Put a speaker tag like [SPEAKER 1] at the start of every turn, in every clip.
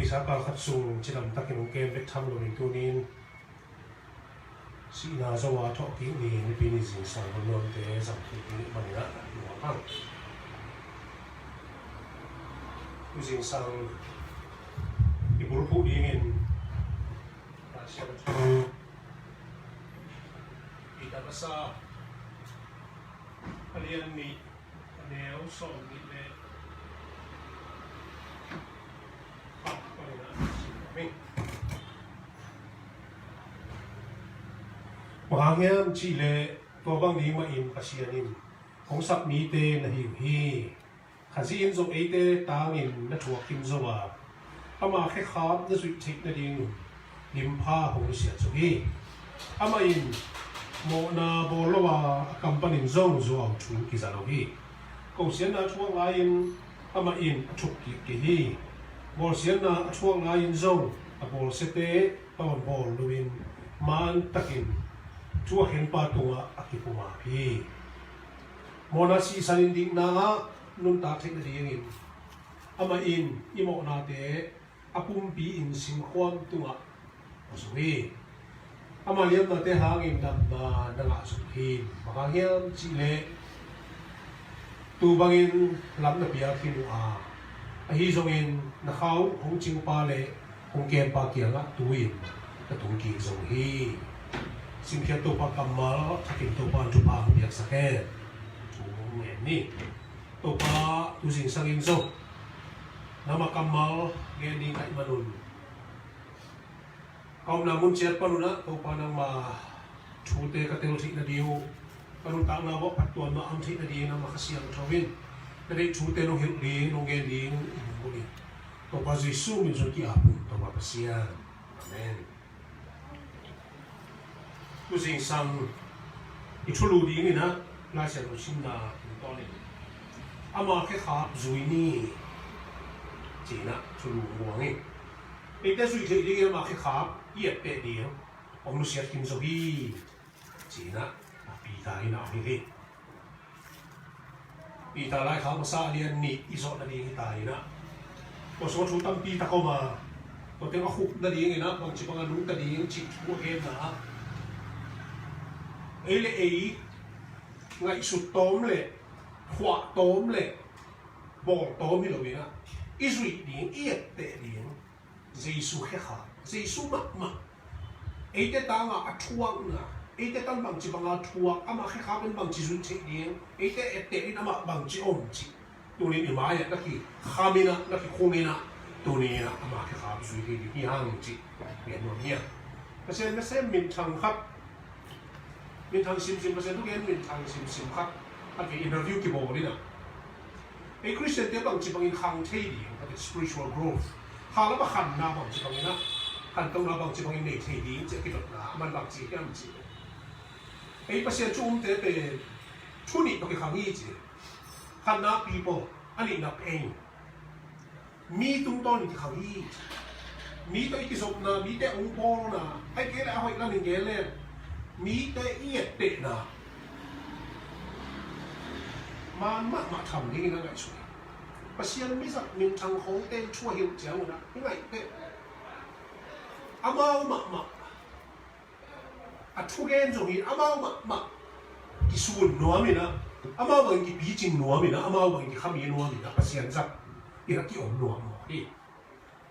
[SPEAKER 1] sa kal khat sung chilam takin ong kem bek tham lo ning tunin si na zawa tho ki ni ni pini jing sang lo nom te sam ki ni mania ni wa hang jing sang ibul hu dingin ta sia ita basa alian ni neo som ni le Mahangyan Chile to bang ni ma in pasianin kung sap mi te na hi khazin zo ate tangin na thuak kim zo wa ama khe khap na sui thik na ding limpa hong sia chu hi ama in mo na bolowa company zong zo au thu ki za lo hi ko sian na thuak la in ama in thuk ki hi bol sian na thuak la in zong a bol sete pawon bol luin man takin chua hen pa tua akipuma phi mona si sanin ding na nun ta thek na ding in ama in imo na te apum pi in sing khwam tua osui ama liam na te hangin dam na danga su hi maka hiam chi le tu bangin lam na pia khinu a hi zongin na khau hong ching pa le hong kem pa kia la tuin ta tung ki zong hi sim kia to pa kamal takin to pa tu pa biak sakit tu ni to pa tu sing sangin zo nama kamal geni kai manun kaum namun chat panuna to pa nang ma thu te ka tel thi na diu panun ta na bo patuan ma am thi na di na makasiang thawin na dei thu te no hil di no ge di ni to pa jisu min zo ki apu to pa pasia amen tu sing sang ichulu di ni na la sia lo sim na to ni ama ke kha zui ni chỉ na chulu muang ni e te sui the di ma ke kha ye pe di ông sia kim zo hi chỉ na pi ta ni na hi pi ta lai kha ma sa lian ni iso na di ta ni na ko so chu tam pi ta ko ma ko te ma khuk na di ni na bang chi bang nu ta di chi chu he na ấy là ấy ngày sụt tóm lệ họa tóm lệ bỏ tóm như là vậy đó ít rồi điện ít tệ điện Giêsu khác hả Giêsu mặc ấy cái ta mà thuang nè ấy cái ta bằng chỉ bằng là thuang ama khác hả bên bằng chỉ dùng chết điện ấy cái tệ nó mà bằng chỉ ôm chỉ tụi này mà vậy đó khi khamina đó khi khomina tụi này ama khác hả dùng cái gì hàng chỉ biển nó nhỉ cái xem mình thằng khắp mình thằng sim sim percent tu kan mình thằng sim sim khác anh phải interview cái bộ đi nè cái Christian tiếp bằng chỉ bằng in khang thế đi cái spiritual growth hà là bằng khăn na bằng chỉ bằng in á khăn công na bằng chỉ bằng in này thế đi chỉ cái vật na mình bằng chỉ cái chỉ cái percent chung thế về thu nhập bằng cái khang gì khăn na people anh ấy na pain mi tung to những khang gì mi tới cái sụp na mi tới ông bò na hay cái là hỏi là mình cái lênมีแต่เอียดเตะนะมาทำนี่นะไงช่วยประเสียนไม่สักมินทางของเต้ช่วยหิวเจ้านะยังไงเต้อามาอะทุเรศตรงนี้อามากิสูนนัวมีนะอามาบางกิบีจิงนัวมีนะอามาบางกิขมิ้นนัวมีนะประเสียนจับอีรักกิอมนัวหมดที่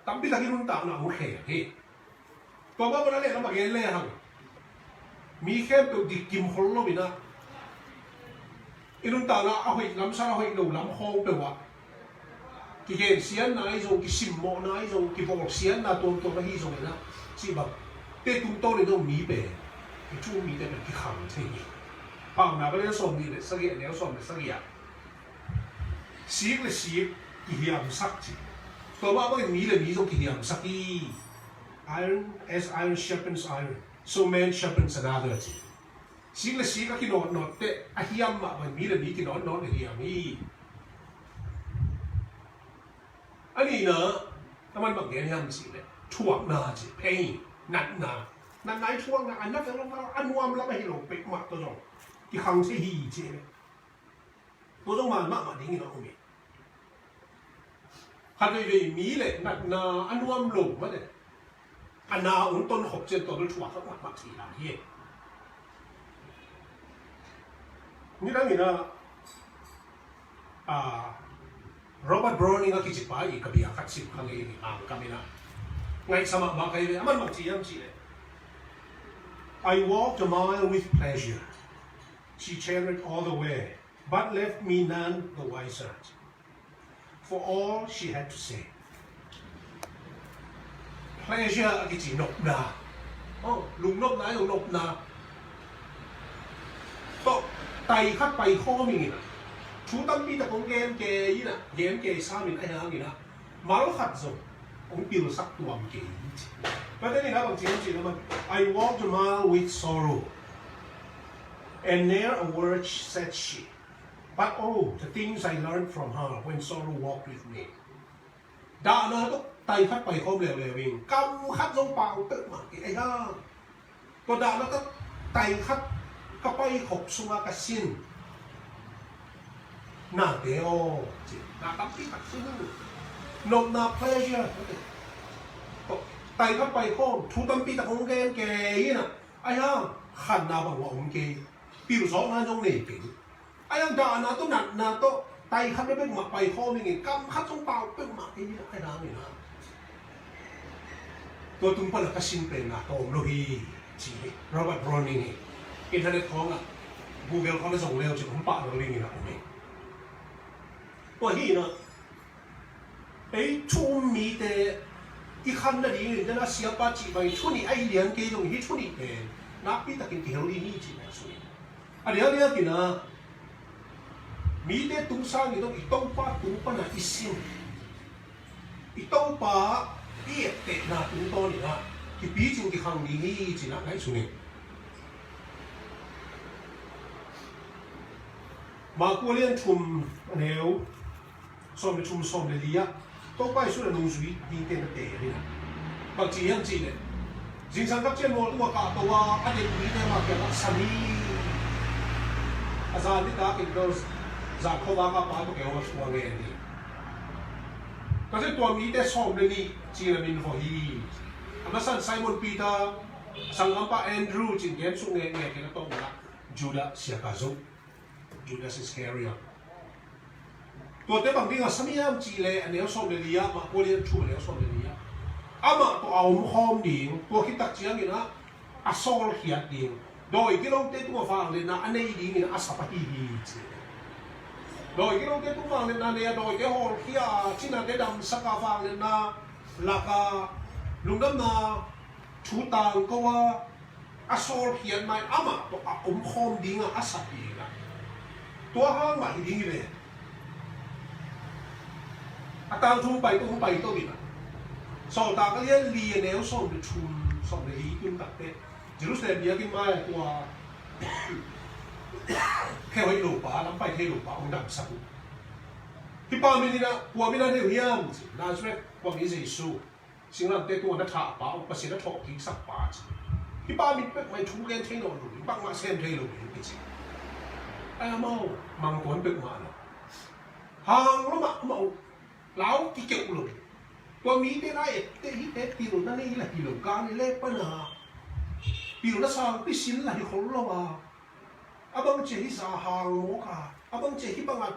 [SPEAKER 1] ตั้มปีตะกี้นุ่นตาหน้าโอเคที่ตัวบ้ามันอะไรเราบอกยังเล่ห์ มีแค่ตัวดิกิมคนละมินะอินุนตานะเอาให้ลำซาเอาให้ดูลำคงเปล่ากิเกนเสียนนายทรงกิสิมโมนายทรงกิบอกเสียนนาตัวละฮีทรงนะสิแบบเต้ตุ้งโตนี่ต้องมีเบะกิจูมีแต่เป็นกิขังใช่ไหมพาวนาก็เลยส่งมีเลยสักอย่างแล้วส่งเลยสักอย่างสีก็สีกิเฮียมสักจีตัวว่ามันมีเลยมีทรงกิเฮียมสักที่ iron as iron sharpens iron so man sharpens another สิ่งละสิ่งก็คิดนอนแต่อาเฮียมมันมีเลยมีคิดนอนเลยเฮียมีอันนี้เนอะถ้ามันบางอย่างเนี่ยมันสิเลยช่วงนาจีเพย์นัดไหนช่วงนาอันนั้นเราอันวมแล้วไม่ให้เราไปมาตัวจงที่ขังใช่ฮีจีเลยตัวจงมาดิ้งนี่เราคงมี คันเลยมีเลยนักนาอันวมลงมาเนี่ยอันนาอุ่นต้นหกเจนตัวนั้นชั่วเขาหมักสีหลังเฮียนี่นั่นนี่นะโรเบิร์ตบราวนิงก็คิดจะไปอีกกับยาคัดสิบครั้งเองอ่างกันนี่นะไงสมัครมาใครเลยมันหมักสียังสีเลย I walked a mile with pleasure. She chattered all the way, but left me none the wiser for all she had to say. Pleasure ก็จีนกนาลุงนกนาลุงนกนาก็ไต่ขัดไปข้อมีนะชูตั้งปีแต่ของเกมเกย์นะเกมเกย์สามีไอ้น้ำนี่นะมาแล้วขัดส่งผมปิวสักตัวมันเกย์ประเด็นนี้นะบางทีนะมัน I walked a mile with sorrow and ne'er a word said she but oh the things I learned from her when sorrow walked with me ด่านะต้องไต่ขัดไปข้อเร็วเร็วเองกำขัดส่งเปล่าเติมมาไอ้ห่าตัวด่าแล้วก็ไต่ขัดก็ไปขบสุวากสินน่าเดียวจีน่าตั้งปีตัดซื้อนกนาเพลเชอร์ไต่เข้าไปโค้งทูตั้งปีตัดของแกแกยี่น่ะไอ้ห่าขันนาบังว่าองเกปิวสองนั้นจงเหนื่อยเป็นไอ้ห่าด่านาต้องหนักนาต้องไต่ขัดไม่เป็นหมักไปโค้งนี่ไงกำขัดต้องเปล่าเป็นหมักไอ้นี่ไอ้น้ำนี่นะตัวตุ้มปนก็ชินเป็นนะตัวโลหีจีโรเบิร์ตบราวนิงอินเทอร์เน็ตของอ่ะ Google เขาได้ส่งเร็วจนผมปะเราเรื่องนี้นะผมเองตัวที่นะไอ้ทุ่มมีแต่ที่ขันนั่นเองแต่น่าเสียป้าจีไปช่วงนี้ไอ้เลี้ยงเกย์ตรงนี้ช่วงนี้เป็นนักพิทักษ์ที่เขาดีนี่จีนะช่วงนี้อันนี้กินนะมีแต่ตุ้งสร้างอยู่ตรงอีตุ้งป้าตุ้งป้าน่ะอีสิ่งอีตุ้งป้าเอียดเตะน่ะตุ้งโตนี่นะที่ปีจริงที่ขังดีนี่จีนะไอ้ช่วงนี้มาคุยเรื่องชุมเนียวสมเด็จชุมสมเด็จลียต้องไปสุดนุ่งสุยดีเต็มเตะเลยนะบางทียังจีเลยจริงสังกัดเจ้าโน้ตตัวกาตัวอันเดียวมีแต่มาเกี่ยวกับสามีอาจารย์ที่ตาเกิดก็จากเขาว่ากับป้าตัวเกี่ยวกับช่วงเงี้ยนี่ก็จะตัวมีแต่สมเด็จนี่จีนมินฟอฮีอามาสันไซมอนปีเตอร์สังกัดป้าแอนดรูว์จีนเงี้ยช่วงเงี้ยเกี่ยวกับตัวละจูดาเสียกาซุJudas Iscariot ตัวเต็มบางทีก็สมัยนั้นจีเลยอันนี้ส่งเดียมาโคเรียนชูเลยส่งเดียอามาตัวเอาหอมดิ่งตัวคิดตักเชียงนี่นะอาโซลเขียดดิ่งโดยที่เราเต้ตัวฟังเลยนะอันนี้ดิ่งนี่นะอาสาปฮีฮีโดยที่เราเต้ตัวฟังเลยนะเนี่ยโดยที่ฮอลเขียชินันเดดำสักฟังเลยนะลักาลุงดำนะชูตังก็ว่าอาโซลเขียดไม่อามาตัวเอาหอมดิ่งอาสาฮีนะตัวห้างใหม่ดิ่งเลยอาตางทุ่มไปตัวทุ่มไปตัวบิดนะสอบตาก็เรียนเรียนแล้วสอบจะชุมสอบจะลีขึ้นตัดเตะเยรูซาเล็มเยอะขึ้นมากตัวแค่ไว้หลุดป่าล้ำไปเทหลุดป่าองค์ดำสักที่ป้ามินี่นะปัวมินาเทียมน่าช่วยปัวมิเจสูสิ่งนั้นเตะตัวนักข่าวป่าองค์ประสิทธิ์นักถกทิ้งสักป่าที่ป้ามิเป็นไม่ทุ่มเรียนเทโนหลุดบ้างมาเซนเทโนหลุดจริงไอ้เมามังกรเป็นมาเนาะห่างแล้วมาlão cái kiểu rồi, tôi nghĩ thế này, thế hít thế piu nó này là piu cá này lép bữa nào, piu nó sang cái xin là hiểu lo mà, à băng chỉ hít sa hàng mỏ cả, à băng chỉ hít băng là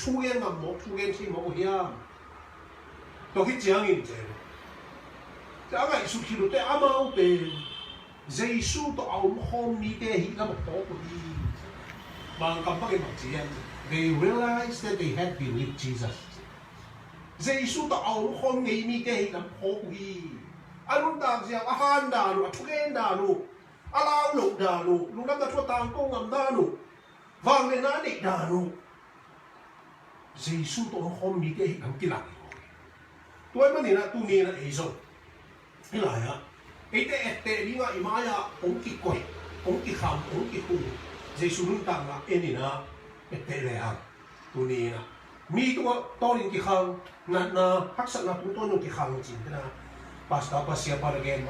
[SPEAKER 1] thu gen mà mỏ thu gen thì mỏ hiam, tôi hít giang in thế, thế anh ấy suy kiều thế à mau về, Giêsu tôi ao hôm ní thế hít nó một bỏ của đi, bằng cầm cái bằng gì em, they realized that they had believed Jesus. Giêsu ta ao hôm ngày mi cái làm hộp gì, anh ta gì à han đà lu, thu gen đà lu, à lao lục đà lu, lu năm ta thua tang công ngầm đà lu, vàng lên ná địch đà lu. Giêsu ta hôm mi cái làm cái lạ tôi mới nói là tu niệm là ấy rồi, cái này á, ấy tệ đi ngay mà ya, ông kí quậy, ông kí kham, ông kí hù, Giêsu nun tang là cái này na, tệ lệ à, tu niệm à. Mi tu to ni kikang na haksa na puto no kikang chin na pasta pasya para again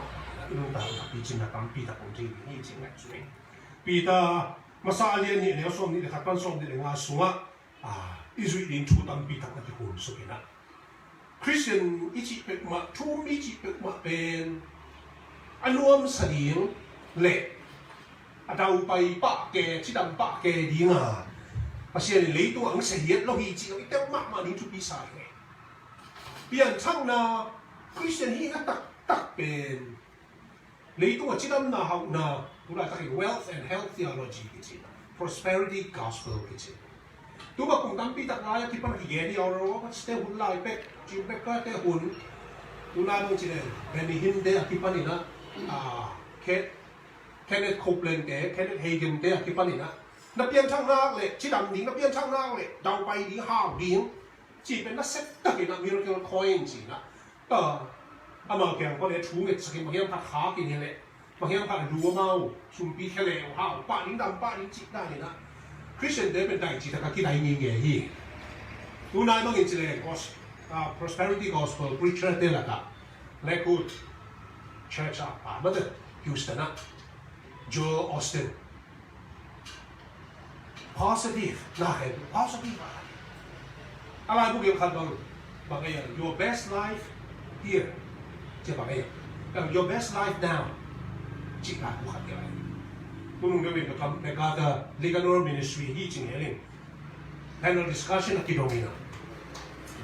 [SPEAKER 1] ilung ta na pichin na kampi ta kung jing ni chin na chin pita masalian ni ne som ni khatpan som ni nga sunga izui din thu tam pi tak na ki hun so kina Christian ichi pek ma thum ichi pek ma pen anuam saling le adau pai pa ke chi dam pa ke dinga pasien le tu ang sayet lo hi chi te ma ni tu bisa ke pian chang na Christian hi na tak pen le tu chi dam na hau na ula ta wealth and health theology ki prosperity gospel ki tu ba kung tampi tak laya ki pan higeni oro ka ste hun lai pek chi pek ka te hun tu na nong chi ne ben hin de ki pan ina Kenneth Copeland ke Kenneth Hagin de ki pan ina na pian chang na le chi dam ding na pian chang na le dau pai ding hao ding chi ben na set ta ki na miracle coin chi na ta ama ke ko le chu nge chi ma hiam pha kha ki ni le ma hiam pha du mau sum pi ke le hao pa ding dam pa ding chi da ni na Christian 咧，但係只係幾大意嘅嘢。本來當然只係prosperity gospel preacher 啲啦㗎，咧個 church 乜嘢 Houston 啊 ，Joel Austin positive 嗱係 positive 啊，阿拉不叫看到乜嘢 your best life here 即係乜嘢，your best life now 即係不合嘅。Nung gawin ko nagkata Liganor Ministry hitching heling panel discussion at kinongina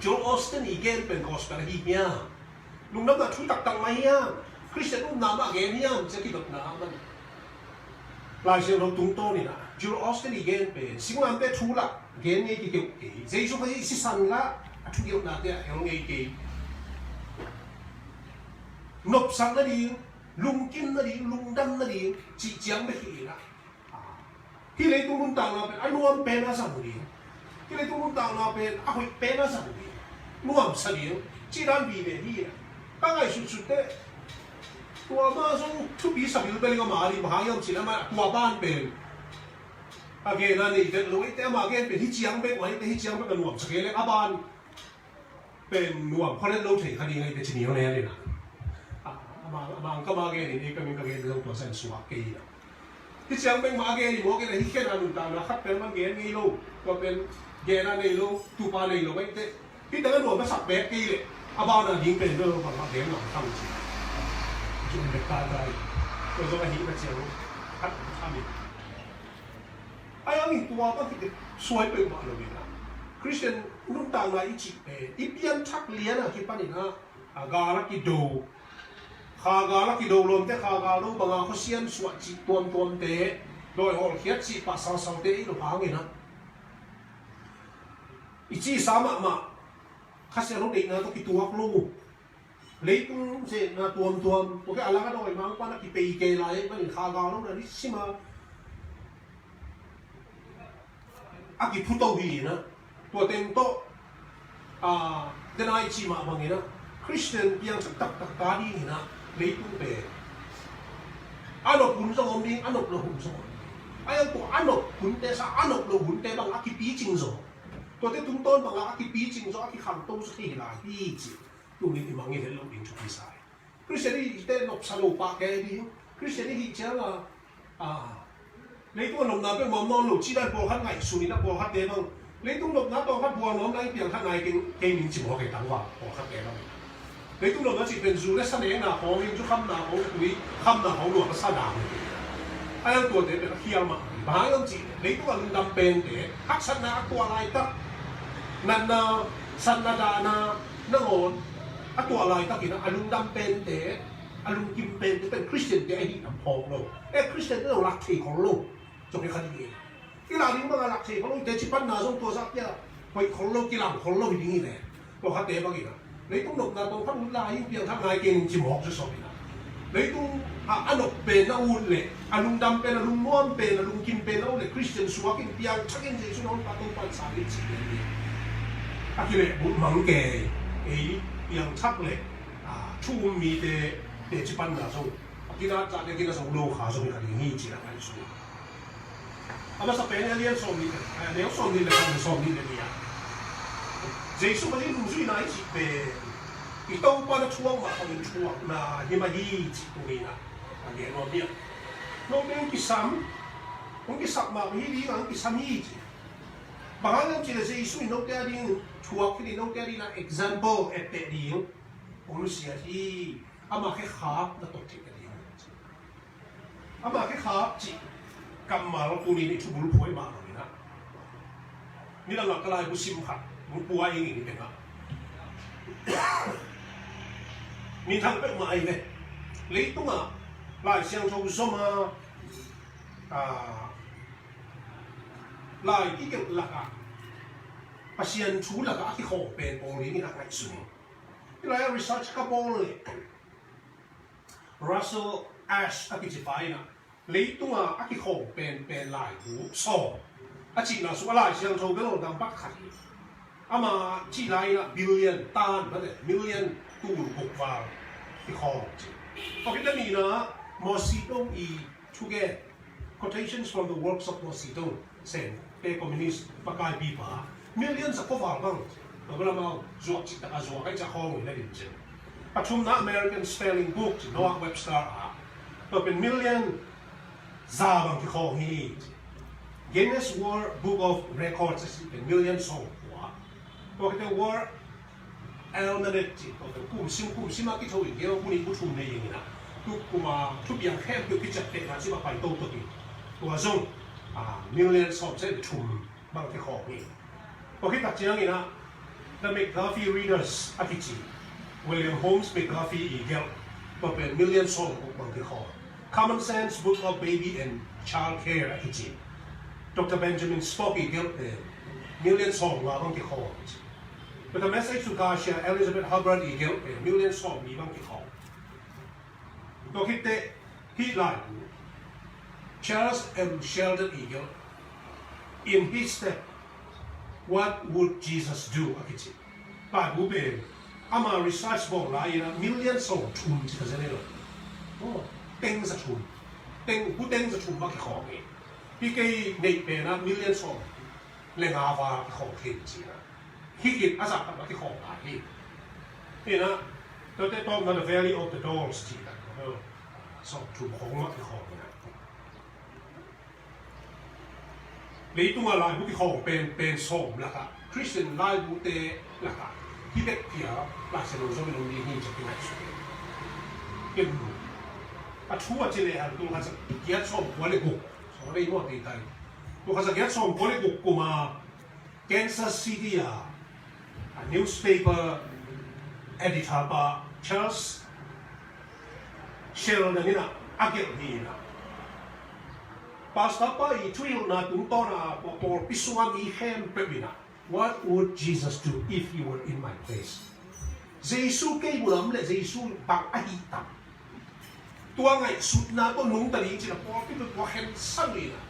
[SPEAKER 1] Joel Austin igen pen gospel hiya nung naga chutak tang maya Christian nama again yan sa kidot na man lai siya nung tungto nila Joel Austin igen pen singulan pe chula gen ngay kikip kay Jesu kasi isisan la at chugiyot natin yung ngay kay nopsang na din lung kim na din, lung dam na din, si Jiang may hila. Hilay tulong tao na pen, ay nuwang pena sa muli. Hilay tulong tao na pen, ako'y pena sa muli. Nuwang sa liyo, jiran bibe hila. Pangay susute, tuwa ma song tubi sa bilbeli nga maari, mahayam sila ma, tuwa ban pen. Again, na ni iten luwit, ama again pen, hi Jiang may, wahit hi Jiang may, nuwang sa kele, aban. Pen, nuwang, kolet lo tay, kani nga ite chiniyo na yan na. Ang kamagay hindi kami kagaya ng tuwasan suwaki na. Di siyang pang magay mo kaya hikin anong tao na kapel man gaya ng ilo, kapel gaya na ilo, tupa na ilo, kaya hindi nga naman masakbet kayo. Abaw na din kayo pang magay ng tao siya. Yung nagtatay, kaya kahit siya at kami. Ay ang tuwa pa kita suway pa yung mga na. Christian nung tao na ichip ipiyan chak liyan na kipanin na agara kido. Khagala ki do lom te khagalo banga khosian suat chi tuam te doi hol khiat chi pa sang sang te lo hangin na ichi sama ma khasian lo de na to ki tuak lo leitung se na tuam ko ke ala ka doi mang pa na ki pe ke lai ba ni khagalo na ni sima aki puto hi na to tem to denai chi ma bangina Christian yang tak tadi na lấy tu về anh học hun xong đi anh học là hun xong anh học của anh học hun té sa anh học là hun té bằng aki pi chinh rồi tôi thấy tung tôn bằng aki pi chinh rồi aki khang tô sẽ là pi chỉ tu đi mang nghe lâu đến chụp sai Christian đi té nộp sa lô pa cái đi Christian đi chỉ là lấy tu nộp nào cái mồm non lục chỉได้พอขั้นไหนสุนินะพอขั้นเดียวlấy tu nộp nàoตัวขั้นพอน้องได้เพียงขั้นไหนกินมินจิ๋วเขาเก็บตังค์ว่าพอขั้นเดียว你都落咗接片做咧，新年啊，好慶祝冚嗱好會冚嗱好落個新年。哎呀，ตัวเด็กเป็นเขี้ยวมาบางอย่างจี你都話ดำเป็นเด็กฮักสันนาตัวอะไรตักนั่นน่ะสันนาดานานั่งโอนตัวอะไรตักกินอารมณ์ดำเป็นเด็กอารมณ์กินเป็นเป็นคริสเตียนเด็กไอ้นี่ดำพองเราคริสเตียนต้องหลักเทของเราจงเป็นคดีที่เราดิ้งมาหลักเทของเราแต่ชิปันนาส่งตัวสักอย่างไปของเรากี่หลังของเราดิ้งนี่แหละบอกเขาเตะบ้างอีกนะ你都錄嗱到翻本拉已經睇嗌見節目咗上面啦。你都錄病啦換嚟，錄擔病啦，錄安病啦，錄見病啦，嚟 Christian 數啊，見邊啊出現就算攞8到8晒啲錢嘅。叫你沒猛嘅，讓出嚟出面嘅節班啊數，見到賺嘅見到數攞下數嘅係呢字啦係數。sa pena liyan somni liyan somni na kan somni na liya Jesu kasi lusoy na isip itaw pa na chuwang makawin chuwang na himahi chituloy na ang gano'n niya no yung kisam kung kisam makahili ang kisam hiji Bahang chỉ là Giêsu nấutea đi chuộc cái nấutea đi là example at the đi ông sĩ thì ama cái khá là tốt thiệt cái đi ama cái khá chỉ cầm mà nó tu đi chụp bút phơi mà rồi nèนี่เราก็เลยบุษมขัดมุปัวเองนี่เป็นอะมีทางเป็นมาอีกเลยเลยตรงอ่ะลายเสียงโชว์สมาลายที่เกี่ยวหลักอ่ะปัจจัยชูหลักอ่ะที่เขาเป็นองค์นี้นี่หลักไหนสุดที่เรา research ก็บอกเลย Russell Ash อธิบายนะเลยตรงอ่ะที่เขาเป็นลายหูสองอาชีพน่ะสุขลายเสียงโชว์ก็ต้องดังปักขัดอามาที่ไรนะ billion ตันนั่นแหละ million ตู้หกวาล์วที่คอพอคิดได้มีนะ Mosito e Chuge quotations from the works of Mosito เส้นเป็นคอมมิวนิสต์ปากายปีป่า millions สักวาล์วบ้างเราก็มาจวกจิตตะจวกให้จะข้องอยู่ในดินเจนประชุมนะ American Spelling Book ที่ Noah Webster ก็เป็น million ซาบังที่ข้องนี้Guinness World Book of Records เป็น million สองหัวตัวที่ว่า Almanac ตัวที่กุมซิมาที่เขาอย่างเดียวกุนี่กุชุมในอย่างนี้นะทุกกุมาทุกอย่างแค่เพื่อที่จะเป็นอาชีพไปโตตัวนี้ตัวส่งmillion สองเส้นชุมบางที่เขานี่ตัวที่ตัดเจียงนี่นะ The McGuffey Readers อาทิตย์ William Holmes McGuffey อีกแล้วตัวเป็น million สองบางที่เขา Common Sense Book of Baby and Child Care อาทิตย์ Dr. Benjamin Spock guilt million song la bang ki kho but the message to Garcia Elizabeth Hubbard guilt million song ni bang ki kho to kitte he like Charles M. Sheldon guilt in his step what would Jesus do akichi ba bu be ama research bo la ina million song chum chi ka zane lo oh teng sa chum teng bu teng sa chum ba ki kho niพี่ก็ในเป็นนะมิลเลียนสองเรื่องอาฟาของเห็นสินะที่กินอาสาแบบที่ของหายนี่นะเราได้ต้องมา the Valley of the Dolls จีนะสองถูกของมาที่ของนะนี่ตัวลายบุตรของเป็นสมละครับคริสเตียนลายบุตรละครับที่เด็กเพียลายเซโลจะเป็นโรงเรียนนี่จะเป็นอะไรสุดเป็นอัดชั่วจีเลยฮะตัวเขาจะเกียรติสมวันเลยบุกそれ今で言いたい。とかさ、ギャツソンこれここま、Kansas City や、newspaper editor ば、Charles Sheldon にな、あげるにな。Basta pa i-tweet na tunto na por pisuan i-hem pebina. What would Jesus do if he were in my place? Jesus kay mo lamle, Jesus bang ahita. Tua ngay sut na to nung tali sila por pito po hen sangi na.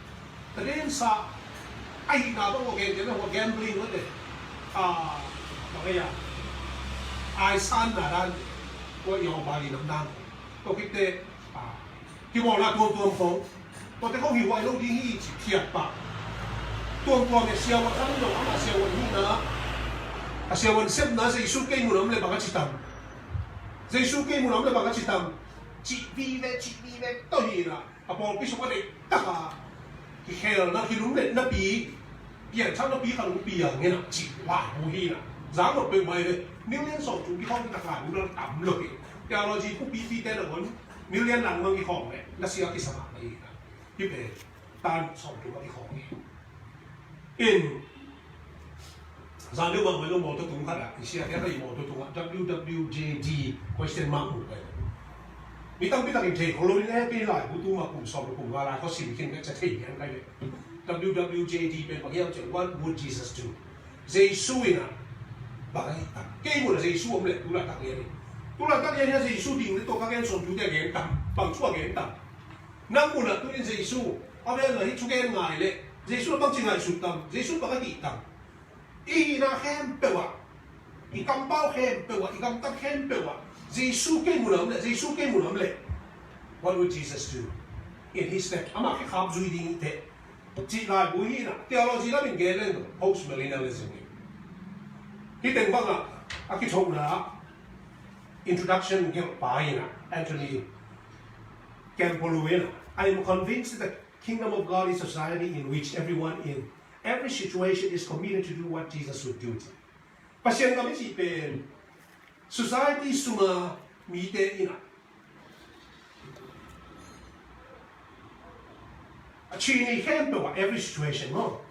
[SPEAKER 1] Tadin sa ay na to mo gambling mo de. Makaya ay san na dan ko yung bali ng dan. To kite ki mo la tuong po. To te ko hiwa lo di hi tiap pa. Tuong po ne siya wa kan lo ama siya wa ni na. Siya wa sep na sa isu kay mo namle baka chitam. Sa isu kay mo namle baka chitam. Chị vi về tôi là bọn cái số này tất cả cái khéo nó khi đúng đấy nó bị biển trong nó bị cả đúng biển nghe nào chị hoài bùi hi là giá một bên mày đấy nếu liên sổ chúng cái không đặc là nó ẩm lực cái nó gì cũng bị phi tên là muốn nếu liên làm ngon cáiของnày nó sẽ cái sản phẩm này như thế tan sổ chúng cáiของnày in ra nếu mà mấy lô tôi tụng khác à thì sẽ cái gì tôi tụng WWJD question mark một cáiมีตั้งพิจารณาของเราเนี่ยเป็นหลายผู้ตู้มาปุ่มสอบหรือปุ่มว่าอะไรเขาสิ่งที่เขาจะเทียบกันได้เลย WWJD เป็นบางอย่างจะ What would Jesus do เยซูนะบางอย่างเกี่ยวกับเยซูผมเลยตุลาตักเรียนตุลาตักเรียนเนี่ยเยซูดิ่งในตัวเขาแค่ส่งจุดเดียวกันบางช่วงเดียวกันนั่งบุญละตัวนี้เยซูเอาไปเลยที่ชุกเองง่ายเลยเยซูบางทีง่ายสุดตั้งเยซูบางทีตั้งอีน่าแค่เปล่าอีกำเป้าแค่เปล่าอีกำตั้งแค่เปล่าJesus came mulam le Jesus came mulam le what would Jesus do in his step ama ke kham zui ding te chi lai bu hi na theology la min ge len post millennialism hi teng bang a ki thong na introduction ge pa na Anthony Campoluena I am convinced that the kingdom of God is a society in which everyone in every situation is committed to do what Jesus would do. Pasien kami si pen society sunga mite ina. Chini hempe wa every situation mo.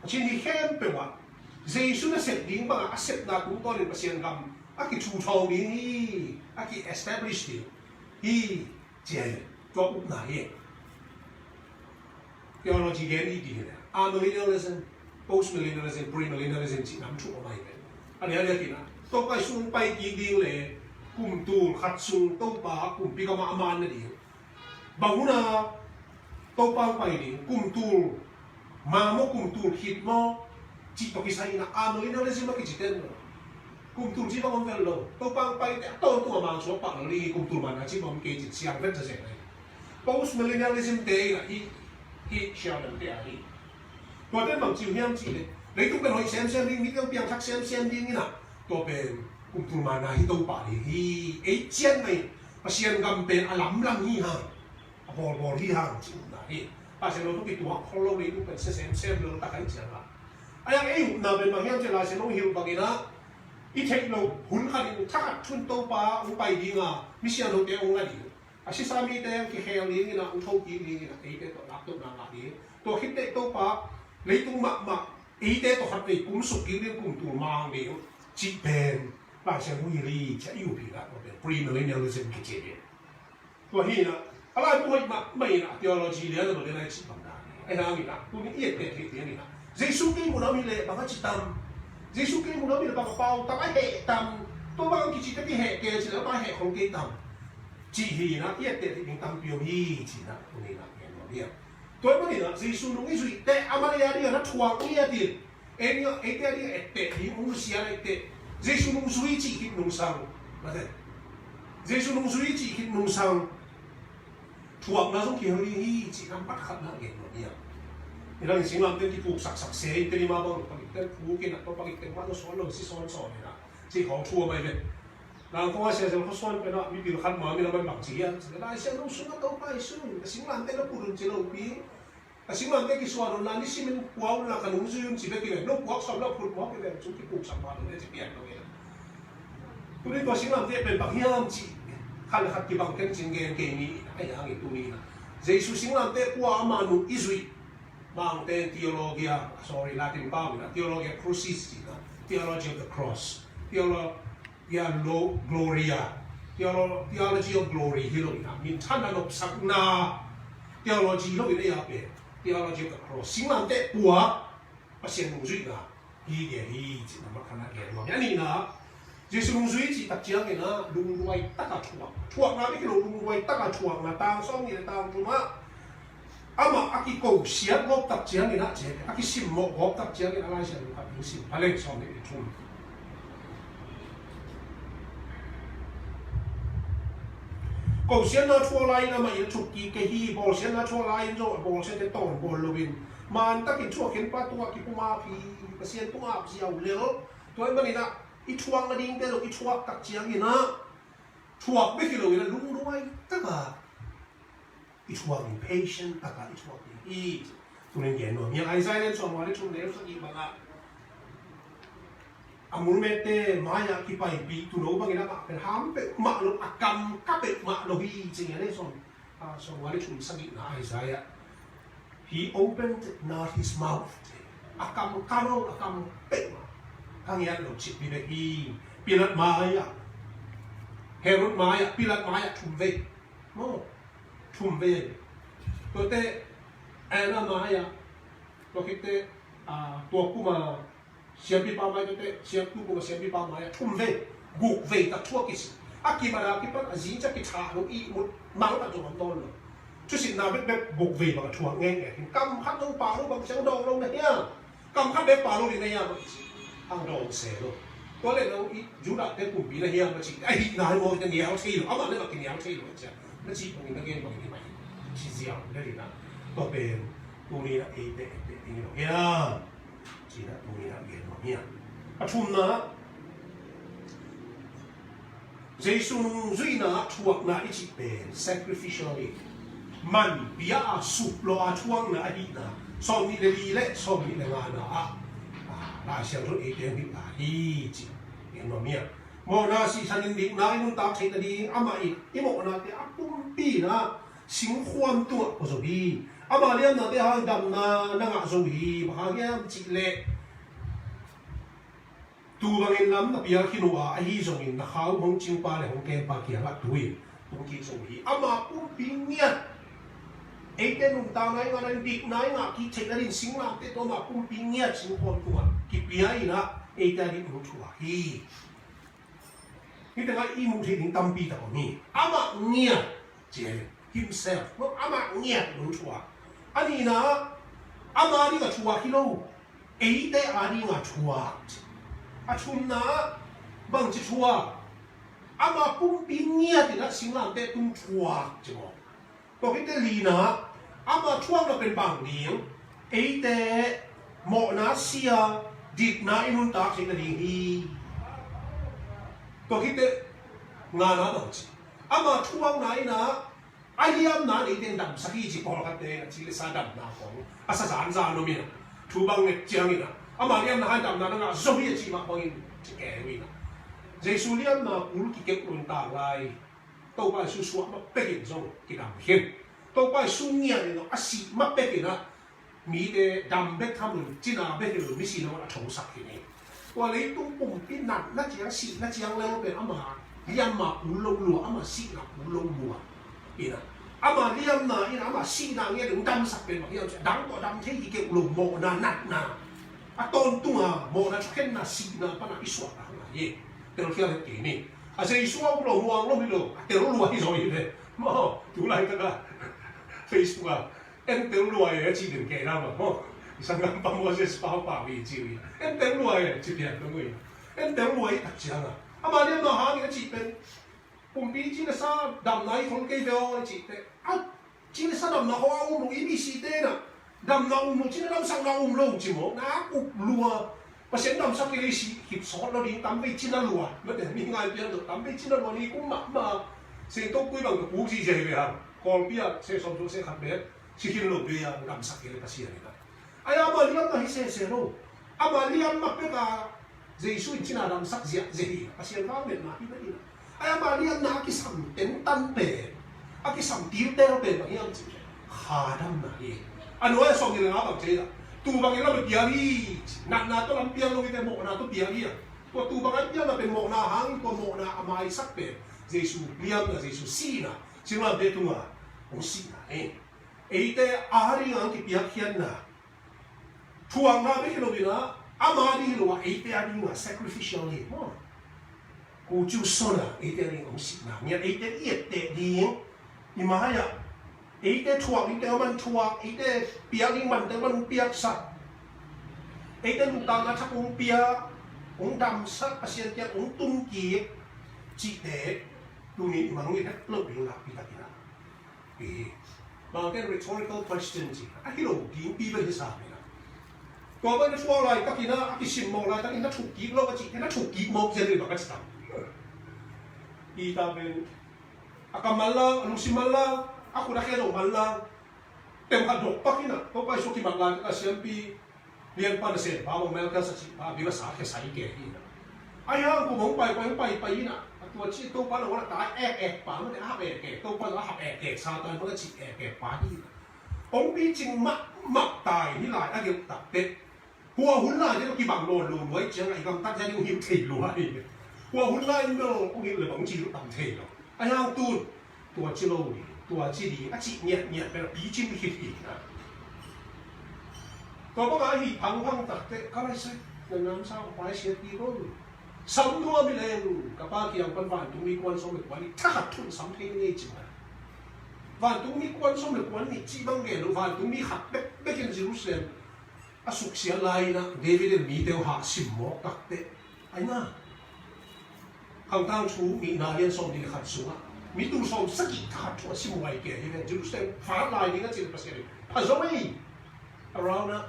[SPEAKER 1] Chini hempe wa Jesus na set ding ba accept na kung to rin pasien kam aki chu thau ni hi aki establish ni hi jian to up na ye. Theology gen i di na. Amillennialism, postmillennialism, premillennialism chỉ nắm trụ ở này. Anh ấy thì là tôi phải xuống bay kỳ đi lệ cùng tu khát xuống tôi bà cùng bị cái mà man này đi. Bảo na tôi bao bay đi cùng tu mà mo cùng tu hít mo chỉ tôi cái sai là amillennialism cái chỉ tên rồi. Cùng tu chỉ bằng cái lâu tôi bao bay tôi mà số bạn đi cùng tu mà chỉ bằng cái chỉ xem rất là dễ này. Postmillennialism thế là hi shall them there hi. Tôi đến bằng chiều hiếm chỉ đấy. Lấy tụi bên hỏi xem đi, những cái biang thắc xem đi như nào. Tôi bên cùng tụi mà này đâu bà đi hi ấy chiến này, mà xem gầm bên lắm hi ha, bò hi ha chịu là hi. Bà xem nó cái tụi họ lâu đi tụi bên xem luôn ta cái chuyện là. Anh ấy nào bên mà hiếm chỉ là xem nó hiểu bằng cái đó. Ít thấy nó hun khăn thắc chun đâu bà ông bay đi ngà, mi xem nó để ông ngay đi. Asi sa mi te ki heo ni na un thau ki ni na ei te to lak to na la ni to hit te to pa lấy tung ma ei te to hat ei kum su ki ni kum tu mang ni chi pen ba se mu ri cha yu pi la to be premillennialism ki che ni to hi na ala pu hoi ma mai na theology le na le na chi pang da ai na mi na tu ni ye te te ni na Jesus ki mu na mi le ba ka chi tam Jesus ki mu na mi le ba ka pau ta ai he tam to ba ki chi te ki he ke chi la ba he khong ki tam chỉ hi na yết tệ thì mình tâm biểu hi chỉ na tụi mình là nghe nói biết tôi mới nói Jesus nó cái gì tệ Amalia đi nó thuang cái gì em nhớ ấy cái đi tệ thì muốn xia này tệ Jesus nó suy chỉ khi nung sang mà thế Jesus nó suy chỉ khi nung sang thuang nó giống kiểu hi chỉ nằm bắt khát nó nghe nói biết thì là những làm cái phụ sặc xe cái đi mà bao cái phụ cái nào có bao cái mà nó xóa lồng xí xóa này là chỉ họ thua mày vậy. Nào có ai xem có xoan cái đó, mình khăn mà mình làm bằng chỉ á, là xem nó xuống nó câu bay xuống, cái sinh làm thế nó phụ chỉ là bí, cái sinh làm thế cái xoan nó là đi xem mình quao là cái nông dân chỉ biết cái này, nó quao xong nó phụ quao cái này, chúng cái phụ sản phẩm nó chỉ biết thôi. Tụi này có sinh làm thếเป็นbằng hiếm chỉ, khăn khăn cái bằng cái chính cái này, cái hàng cái tụi này, Jesus sinh làm thế qua mà nó Israel, bằng tên theologia, sorry Latin bao là theologia crucis, theology of the cross, Gloria, theology of glory, hilo ina. Min thana lop sakna theology lo ina yape, theology of the cross. Singlam te pua, pasien muzui na, hi dia hi, cina makana dia. Yani na, Jesu muzui ci tak jiang ina, lungwai taka tuak na mikilo lungwai taka tuak na tang song ina tang cuma. Ama aki kau siap ngop tak jiang ina je, aki sim ngop tak jiang ina lai siap ngop sim, paling song ina cuma. Cầu xin nó chua lại là mà yên chụp kỳ cái hi bò xin nó chua lại rồi bò xin cái tổn bò lùi mà anh ta cái chua khiến ba tua cái puma phi cái xin puma giàu liều tôi mới nói ít chuang là đi cái rồi ít chuang tắc chiang gì nữa chuang biết cái lùi là lung đuôi tất cả ít chuang impatient tất cả ít chuang ít tụi nên nghe nói những ai sai nên chọn vào để chọn nếu sao gì mà là amul mete maya ki pai pi tu no bang ina ka pen ham pe ma lo akam ka pe ma lo hi ching ane son so wali chum sagi na Isaiah he opened not his mouth akam kano akam pe ma hang ya lo chip bi be hi pilat maya Herod maya pilat maya thum ve mo thum ve to te ana maya to kite to kuma siap di pamai tu siap tu kuma siap di pamai thum ve guk ve tak thua kis akimara ki pat azin cha ki tha no i mut mang ta jong ton lo chu sin na bet bet guk ve ba thua nge nge kam khat no pa lo bang chang dong lo na ya kam khat be pa lo ni na ya ba ang dong se lo to le no i juda te kum bi na ya ma chi ai na mo te niao thi lo ama le ba ki niao thi lo cha na chi bang na gen bang ni mai chi ziao le ri na to ben tu ni na e te ni lo ya chỉ là tôi đã biết nó nhỉ, chung na, Giêsu duy na thuộc na ít chỉ bền sacrificially, man bia sup lo chuang na hi na som ni le som ni le nga na la xiang ro e tiang ni la hi chi en no mia mo na si sanin ding na mun ta thai ta ding ama i mo na te apum pi na sing huam tu ko so bi ama liam na te hang dam na nga so hi ba yam chi le tu bangin lam na pia kinua a hi zong in na khau hong ching pa le hong ken pa kia la tui hong ki so hi ama pum pi nia e te nung ta ngai nga dik nai nga ki thai ta din sing lam te to ma pum pi nia sing huam tu ki pia i na e ta di mu thua hi kita ngai i mu thai ding tam pi ta ko ni ama nia je himself no ama nia mu thua ani na ama ri ga thua hi lo e te ani nga thua a chun na bang chi thua ama pum pi nia ti na sing lam te tum thua chi mo to ki te li na ama thua na pen bang ning e te mo na sia dik na inun ta chi na ding hi to ki te nga na dong chi ama thua na ina aliam na ni ten dam sakhi chi por ka te chi le sa dam na ko asa san za no mi na thu bang ne chiang ina ama liam na han dam na nga zo hi chi ma ko in chi ke wi na jesu liam na ul ki ke lun ta lai to ba su su ma pe ki zo ki dam hian to ba su nia ni no asi ma pe ki na mi de dam be tham lu chi na be ki lu mi si no na thong sak ki ni wa le tung pum pi na na chiang si na chiang le pe ama liam ma ul lo lu ama si na ul lo lu ina ama liam na ina ama si na nge dum dam sak pe ma hian dam ko dam the ki ke lu mo na nat na a ton tu nga mo na ken na si na pa na iswa na na ye pero kia le ti ni a se iswa lo huang lo mi lo te lo lu hi zo hi de mo tu lai ka Facebook a en te lu ai chi den ke na mo sang ngam pa mo se spa pa wi chi wi en te lu ai chi pian lo wi en te lu ai ta chiang a ama le no ha ni chi pen pum pi chi na sa dam nai khon ke do chi te a chi na sa dam na ho u lu i bi si te na dam na um chi na dam sang na lo chi mo na up lua pa sen dam sak ki si hip so lo ding tam bei chi na lua lo de mi ngai pian do tam bei chi na lua ni kum ma se to kui bang ko chi je be ha kol pia se som so se khat be si kin lo be ya dam sak ki le pa si na ai ama liam na hi se ro ama liam ma pe ka jesu chi na dam sak zia je hi pa si ka me na hi ba ni ai ama liam na ki sam ten tan pe a ki sam tir te pe ba hiam chi kha dam na hi ano ay song nila nga bang chela tubang ila biari na to lam piang lo ite mo na to biari to tubang ay piang na pen mo na hang to mo na amai sak pe jesu liam na jesu sina sila be tunga o sina ite ari ang ki piak hian na tuang na be lo bina amari lo ite ari nga sacrificially mo ku chu sona ite ari o sina nya ite iete ding imaya ite thuak ite man thuak ite piak ing man te man piak sa ite lu ta na thak ung pia ung dam sa pasien tian ung tum ki chi te tu ni mang ni hat lo bi la pi ta ki na e ba ke rhetorical question chi a hi lo gi pi ba hi sa ni na to ba ni chua lai ka ki na a ki sim mo lai ta in na thuk ki lo ka chi na thuk ki mo je ni ba ka chi ta i ta ben akamala anu simala aku dah kira malang, tempat dokpak ini, kau pasal kita malang kita siampi lian pada sen, bawa mereka saksi, bila sakit saya ini. Ayah aku mau pai ini, tu aci tu pada orang tak pada dia apa tu pada apa satu yang pada cik pada ini. Orang bicing mak tai ni lah, agak tak dek. Hua hunla dia kita bang lo luai jangan ikam tak jadi hidup luai. Hua hunla ini lo, orang ini lebih cilu tak cilu. Ayah tu aci lo ni. ตัวจีดีอาจีเนี่ยเป็นปีจิมฮิตอีกนะก็บอกว่าฮีพังตัดเตะก็เลยใช่ในน้ำเศร้าไปเสียตีก็สำนัวไม่เลยกับป้าเกี่ยวกันวันตรงนี้กวนสมเด็จวันนี้ถ้าขัดทุนสำเพ็งนี่จริงไหมวันตรงนี้กวนสมเด็จวันนี้จีบังเกลวันตรงนี้ขัดเบ๊กเกนจิรุเซนอาสุกเสียลายนะเดวิดมีเดียวหาสิมหมอกตัดเตะไอ้น่าข้างตั้งชูมีนาเรียนสมดีขัดสูงมีตู้สมสกิทัดชัวสิมไว้แก่ยังไงจิรุเซนฟ้าลายนี่ก็จิรุเปอร์เซ็นต์พะโซไม่เรานะ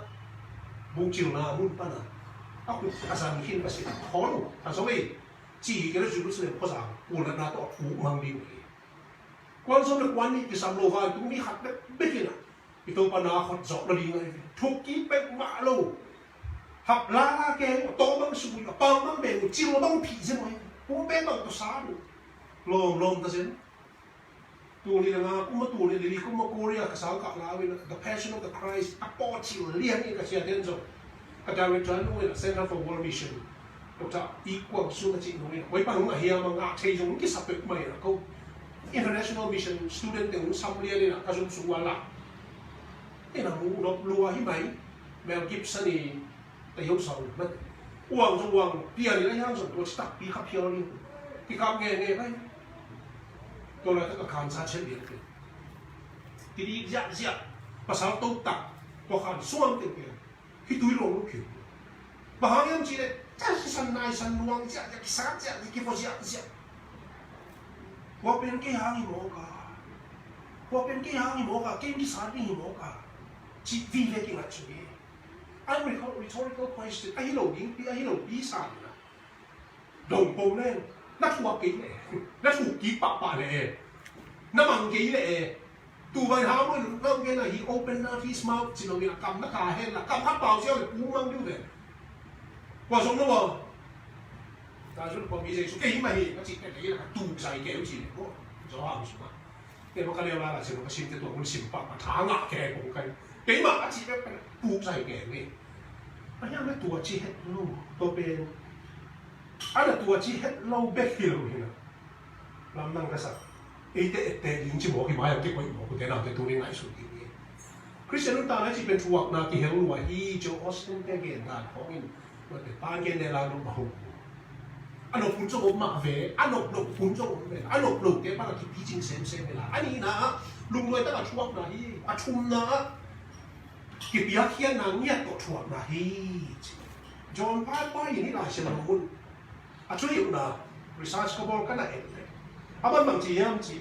[SPEAKER 1] บุกจิวนามุนปะนะaku asal mungkin pasti kalau asal we ji kita justru pasang ulat nato u mang di we quan som le quan ni ki sam lo vai tu ni khat le bekina ito pa na khot zo la ding ai thu ki pe ma lo hap la ke to bang su ya pa bang be chi lo bang phi se moi pu be bang to sa lu lom ta sen tu ni nga kuma tu ni li kuma korea ka sa ka la wi the passion of the Christ a po chi lian ni ka sia den zo ka da wi tran wi Center for World Mission Dr. Equal su ka chi no ni wai pa ng a hia ma nga thei jong ki sa pe mai la ko international mission student ng sam lia ni na ka sum su wala ina mu no lua hi mai Mel Gibson ni ta yo sa ma uang zo uang pia ni la yang zo to sta pi ka pia ni ki ka nge bai tôi là tất cả khán giả trên biển kia thì đi dạ dạ và sao tôi tặng và khán xuân tiền kia khi túi lồng lúc kiểu và hàng em chỉ là chắc sân này sân nuông dạ dạ sáng dạ thì kia vào dạ dạ và bên cái hàng gì mua cả và bên cái hàng gì mua cả cái sản phẩm gì mua cả chỉ vì vậy cái là chuyện gì anh mới có rhetorical question anh hiểu những cái anh hiểu bí sản đồng bộ lên nó thuộc kỹ này nó thuộc kỹ bạc này nó bằng kỹ này tụ bài háo mới nó cái này he open up his mouth chỉ là cầm nó cà hen là cầm hấp bao nhiêu là cú mang như vậy qua sống nó vào ta nói có bí gì số cái mà nó chỉ cái đấy là tụ giải kéo chỉ để có rõ ràng số mà cái mà cái điều là chỉ nó xin cái tuổi nó xin bạc mà thả ngã kẻ của cái mà chỉ cái tụ giải kéo này anh em cái tuổi chỉ hết luôn tôi bên anh là tuổi chỉ hết lâu bé kia rồi nè làm năng cái sao ấy thế những chỉ một cái máy cái quay một cái nào để tôi đi ngay xuống cái gì Christian ta nói chỉ bên chuột na cái hiểu là hi cho Austin cái gì đó có cái mà để ban cái này là nó bảo anh nộp phun cho ông mặc về anh nộp phun cho ông về anh nộp cái bao là cái chính xem là anh ấy na lùng người ta là chuột na hi à chum na cái bia kia na nhiệt tổ chuột na hi John Piper ini là xem luôn à chú hiểu là research có bao cái này à bên bằng gì em chỉ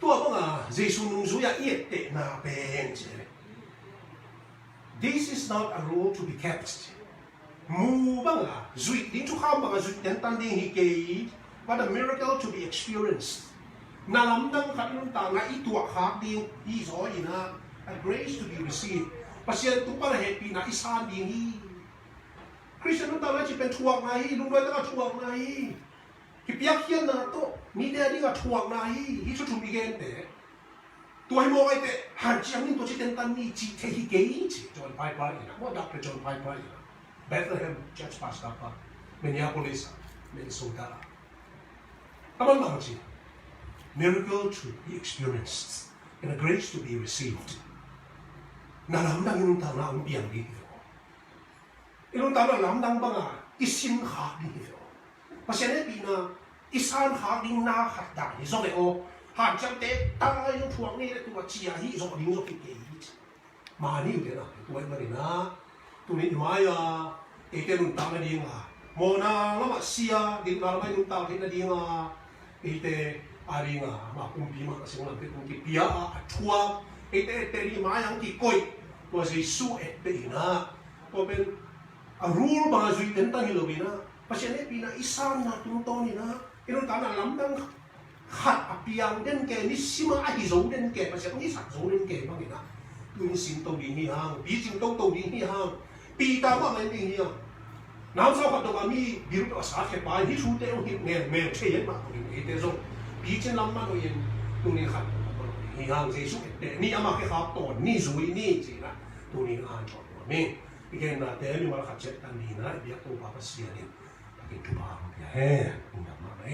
[SPEAKER 1] tôi bảo là Giêsu nung zuya yết tệ na bên chứ this is not a rule to be kept mu bằng là duy đến chỗ không bằng là duy đến tan đi hi kì but a miracle to be experienced na làm đăng khát luôn ta ngay tua khác đi hi gió gì na a grace to be received pasien tu para happy na isan đi hi Christian ta nói chỉ bên chuộc này lúc đó ta chuộc này cái việc hiền là to ni đây đi cái chuộc này hi chút chung begin thế tôi hay mua cái thế hàng trăm nghìn tôi chỉ tên tan ni chỉ thấy hi cái chỉ John Piper này what Dr. John Piper này Bethlehem Church Pastor Minneapolis Minnesota apa mang chỉ miracle to be experienced and a grace to be received na làm đang những thằng nào cũng biển đi 이런 단어 남당방아 이심 하딩이죠. 마찬가지로 비나 이산 하딩나 하다 이종에오 한참 때 땅에 투왕이 또 지하이 이종 링족 있게 많이 되나 또 말이나 또 이마야 이때는 땅에 링아 뭐나 나마 시야 링나마 좀 땅에 링아 이때 아링아 막 kumbi만 생각나 그 비야 투와 이때 이마양 기꺼이 뭐지 수에때나 또เป็นrule ba zui ten tang hilo bina pasien e pina isan na tung to ni na iron ta na lam dang khat apiang den ke ni sima a hi zo den ke pasien ni sak zo den ke bang ina tu sin to ni hi hang bi jing to ni hi hang pi ta ma mai ni hi hang nam sao khat to ka mi bi ru sa ke pa hi chu te o hi ne me che yen ma ko ni te zo bi chen lam ma no yen tu ni khat hi hang je su te ni ama ke kha to ni zui ni ji na tu ni an cho me Ikan na teh ni malah kacet tani na dia tu apa sih ni, pakai cuba ya, enggak mana